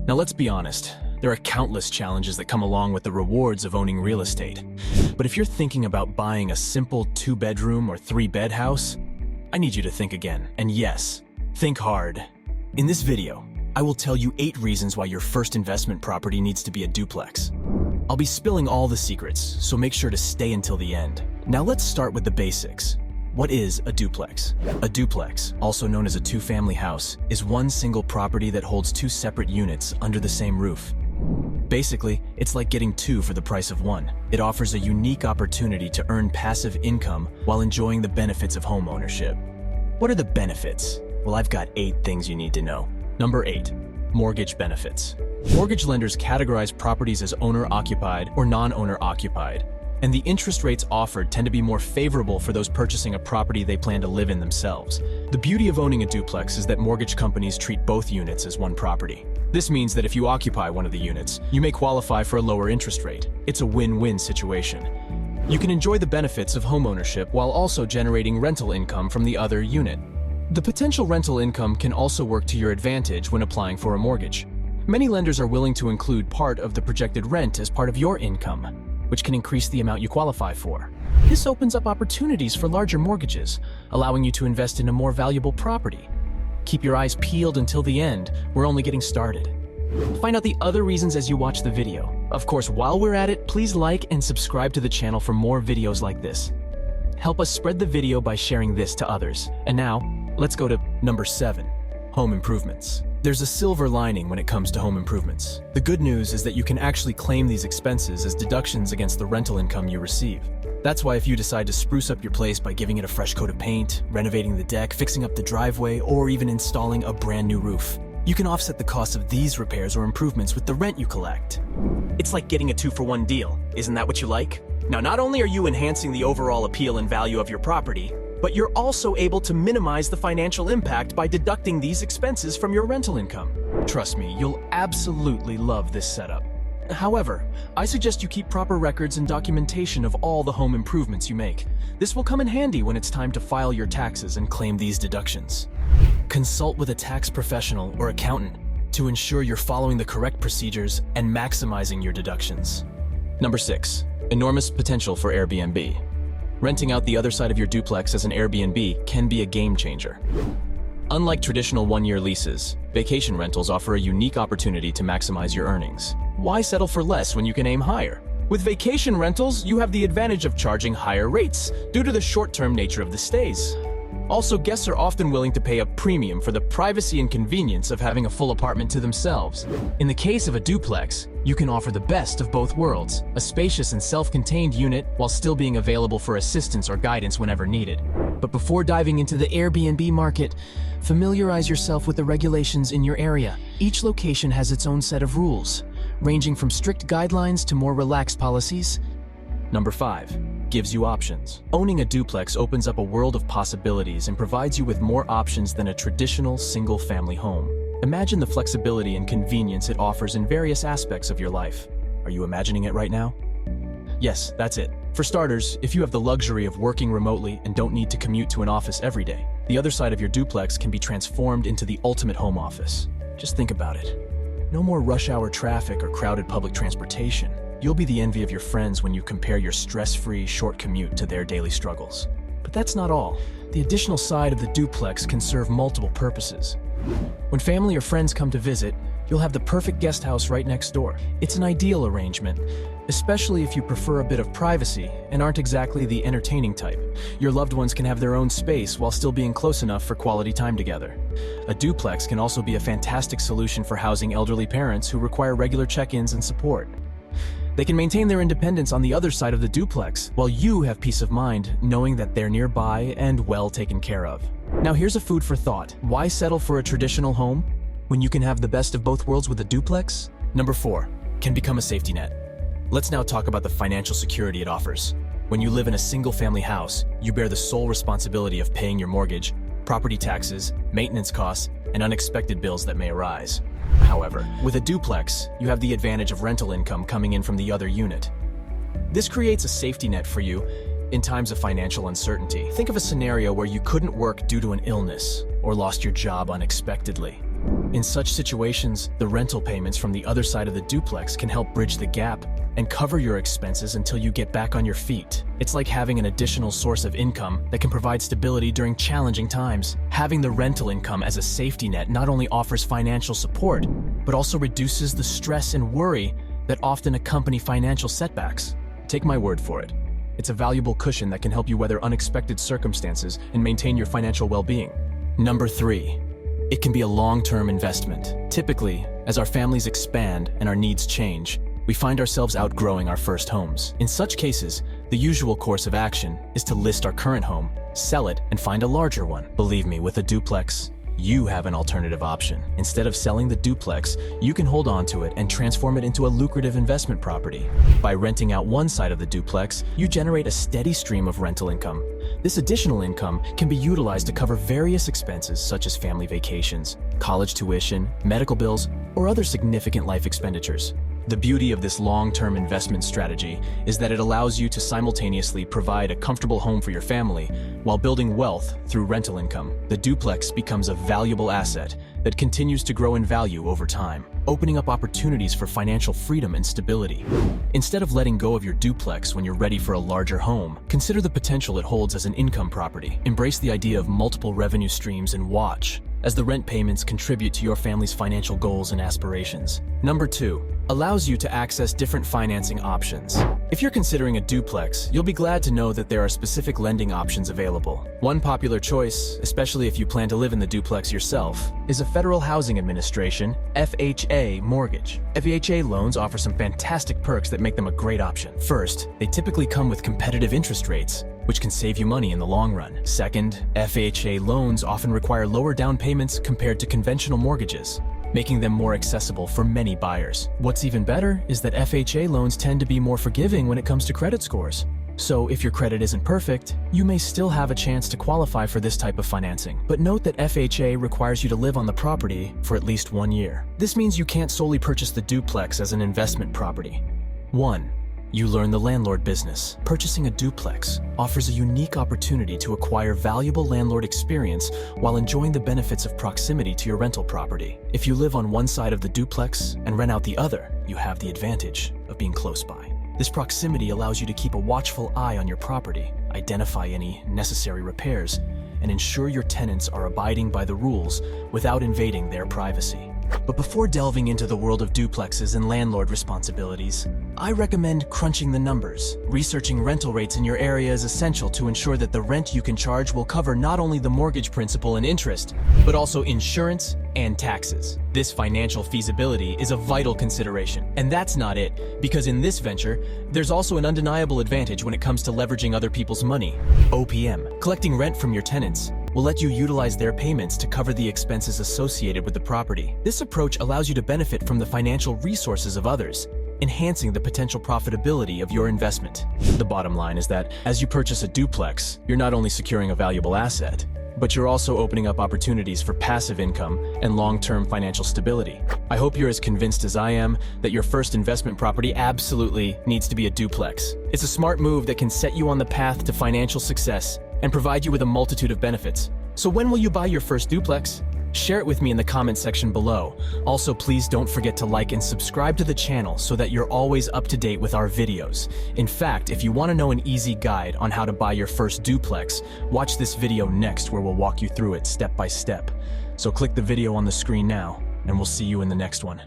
Now let's be honest, there are countless challenges that come along with the rewards of owning real estate. But if you're thinking about buying a simple 2-bedroom or 3-bed house, I need you to think again. And yes, think hard. In this video, I will tell you 8 reasons why your first investment property needs to be a duplex. I'll be spilling all the secrets, so make sure to stay until the end. Now let's start with the basics. What is a duplex? A duplex, also known as a 2-family house, is one single property that holds 2 separate units under the same roof. Basically, it's like getting 2 for the price of 1. It offers a unique opportunity to earn passive income while enjoying the benefits of home ownership. What are the benefits? Well, I've got 8 things you need to know. Number 8, mortgage benefits. Mortgage lenders categorize properties as owner-occupied or non-owner-occupied, and the interest rates offered tend to be more favorable for those purchasing a property they plan to live in themselves. The beauty of owning a duplex is that mortgage companies treat both units as one property. This means that if you occupy one of the units, you may qualify for a lower interest rate. It's a win-win situation. You can enjoy the benefits of homeownership while also generating rental income from the other unit. The potential rental income can also work to your advantage when applying for a mortgage. Many lenders are willing to include part of the projected rent as part of your income, which can increase the amount you qualify for. This opens up opportunities for larger mortgages, allowing you to invest in a more valuable property. Keep your eyes peeled until the end. We're only getting started. Find out the other reasons as you watch the video. Of course, while we're at it, please like and subscribe to the channel for more videos like this. Help us spread the video by sharing this to others. And now, let's go to number 7, home improvements. There's a silver lining when it comes to home improvements. The good news is that you can actually claim these expenses as deductions against the rental income you receive. That's why if you decide to spruce up your place by giving it a fresh coat of paint, renovating the deck, fixing up the driveway, or even installing a brand new roof, you can offset the cost of these repairs or improvements with the rent you collect. It's like getting a 2-for-1 deal. Isn't that what you like? Now, not only are you enhancing the overall appeal and value of your property, but you're also able to minimize the financial impact by deducting these expenses from your rental income. Trust me, you'll absolutely love this setup. However, I suggest you keep proper records and documentation of all the home improvements you make. This will come in handy when it's time to file your taxes and claim these deductions. Consult with a tax professional or accountant to ensure you're following the correct procedures and maximizing your deductions. Number 6, enormous potential for Airbnb. Renting out the other side of your duplex as an Airbnb can be a game changer. Unlike traditional 1-year leases, vacation rentals offer a unique opportunity to maximize your earnings. Why settle for less when you can aim higher? With vacation rentals, you have the advantage of charging higher rates due to the short-term nature of the stays. Also, guests are often willing to pay a premium for the privacy and convenience of having a full apartment to themselves. In the case of a duplex, you can offer the best of both worlds, a spacious and self-contained unit while still being available for assistance or guidance whenever needed. But before diving into the Airbnb market, familiarize yourself with the regulations in your area. Each location has its own set of rules, ranging from strict guidelines to more relaxed policies. Number 5, gives you options. Owning a duplex opens up a world of possibilities and provides you with more options than a traditional single-family home. Imagine the flexibility and convenience it offers in various aspects of your life. Are you imagining it right now? Yes, that's it. For starters, if you have the luxury of working remotely and don't need to commute to an office every day, the other side of your duplex can be transformed into the ultimate home office. Just think about it. No more rush hour traffic or crowded public transportation. You'll be the envy of your friends when you compare your stress-free, short commute to their daily struggles. But that's not all. The additional side of the duplex can serve multiple purposes. When family or friends come to visit, you'll have the perfect guest house right next door. It's an ideal arrangement, especially if you prefer a bit of privacy and aren't exactly the entertaining type. Your loved ones can have their own space while still being close enough for quality time together. A duplex can also be a fantastic solution for housing elderly parents who require regular check-ins and support. They can maintain their independence on the other side of the duplex, while you have peace of mind knowing that they're nearby and well taken care of. Now here's a food for thought. Why settle for a traditional home when you can have the best of both worlds with a duplex? Number 4, can become a safety net. Let's now talk about the financial security it offers. When you live in a single-family house, you bear the sole responsibility of paying your mortgage, property taxes, maintenance costs, and unexpected bills that may arise. However, with a duplex, you have the advantage of rental income coming in from the other unit. This creates a safety net for you in times of financial uncertainty. Think of a scenario where you couldn't work due to an illness or lost your job unexpectedly. In such situations, the rental payments from the other side of the duplex can help bridge the gap and cover your expenses until you get back on your feet. It's like having an additional source of income that can provide stability during challenging times. Having the rental income as a safety net not only offers financial support, but also reduces the stress and worry that often accompany financial setbacks. Take my word for it. It's a valuable cushion that can help you weather unexpected circumstances and maintain your financial well-being. Number 3. It can be a long-term investment. Typically, as our families expand and our needs change, we find ourselves outgrowing our first homes. In such cases, the usual course of action is to list our current home, sell it, and find a larger one. Believe me, with a duplex, you have an alternative option. Instead of selling the duplex, you can hold on to it and transform it into a lucrative investment property. By renting out one side of the duplex, you generate a steady stream of rental income. This additional income can be utilized to cover various expenses such as family vacations, college tuition, medical bills, or other significant life expenditures. The beauty of this long-term investment strategy is that it allows you to simultaneously provide a comfortable home for your family while building wealth through rental income. The duplex becomes a valuable asset that continues to grow in value over time, opening up opportunities for financial freedom and stability. Instead of letting go of your duplex when you're ready for a larger home, consider the potential it holds as an income property. Embrace the idea of multiple revenue streams and watch as the rent payments contribute to your family's financial goals and aspirations. Number 2. Allows you to access different financing options. If you're considering a duplex, you'll be glad to know that there are specific lending options available. One popular choice, especially if you plan to live in the duplex yourself, is a Federal Housing Administration FHA mortgage. FHA loans offer some fantastic perks that make them a great option. First, they typically come with competitive interest rates, which can save you money in the long run. Second, FHA loans often require lower down payments compared to conventional mortgages, making them more accessible for many buyers. What's even better is that FHA loans tend to be more forgiving when it comes to credit scores. So if your credit isn't perfect, you may still have a chance to qualify for this type of financing. But note that FHA requires you to live on the property for at least 1 year. This means you can't solely purchase the duplex as an investment property. 1. You learn the landlord business. Purchasing a duplex offers a unique opportunity to acquire valuable landlord experience while enjoying the benefits of proximity to your rental property. If you live on one side of the duplex and rent out the other, you have the advantage of being close by. This proximity allows you to keep a watchful eye on your property, identify any necessary repairs, and ensure your tenants are abiding by the rules without invading their privacy. But before delving into the world of duplexes and landlord responsibilities, I recommend crunching the numbers. Researching rental rates in your area is essential to ensure that the rent you can charge will cover not only the mortgage principal and interest, but also insurance and taxes. This financial feasibility is a vital consideration. And that's not it, because in this venture, there's also an undeniable advantage when it comes to leveraging other people's money. OPM, collecting rent from your tenants, will let you utilize their payments to cover the expenses associated with the property. This approach allows you to benefit from the financial resources of others, enhancing the potential profitability of your investment. The bottom line is that as you purchase a duplex, you're not only securing a valuable asset, but you're also opening up opportunities for passive income and long-term financial stability. I hope you're as convinced as I am that your first investment property absolutely needs to be a duplex. It's a smart move that can set you on the path to financial success and provide you with a multitude of benefits. So when will you buy your first duplex? Share it with me in the comment section below. Also, please don't forget to like and subscribe to the channel so that you're always up to date with our videos. In fact, if you want to know an easy guide on how to buy your first duplex, watch this video next where we'll walk you through it step by step. So click the video on the screen now, and we'll see you in the next one.